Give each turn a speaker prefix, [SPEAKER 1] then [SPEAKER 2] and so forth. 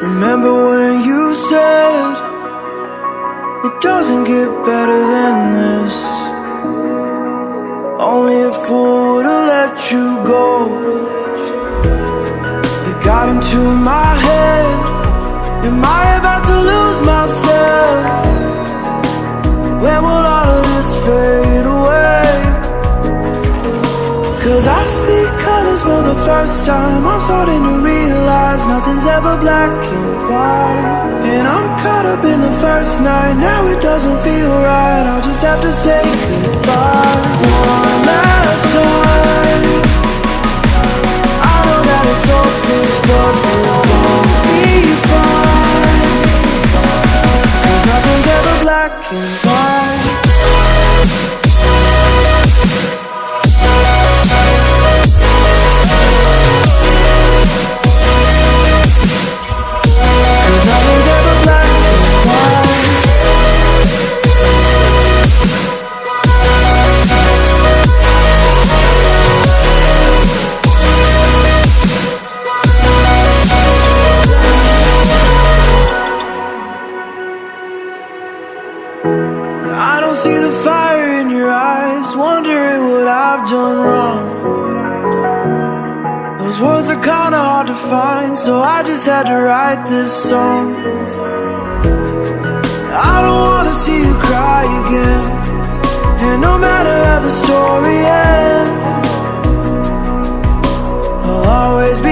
[SPEAKER 1] Remember when you said it doesn't get better than this? Only a fool would've let you go. You got into my head. Am I about to lose myself? When will all of this fade away? 'Cause I see colors for the first time. I'm starting to realize nothing's ever black and white. And I'm caught up in the first night. Now it doesn't feel right. I'll just have to say goodbye one last time. I know that it's hopeless, but we'll both be fine. 'Cause nothing's ever black and white. I don't see the fire in your eyes, wondering what I've done wrong. Those words are kinda hard to find, so I just had to write this song. I don't wanna see you cry again, and no matter how the story ends, I'll always be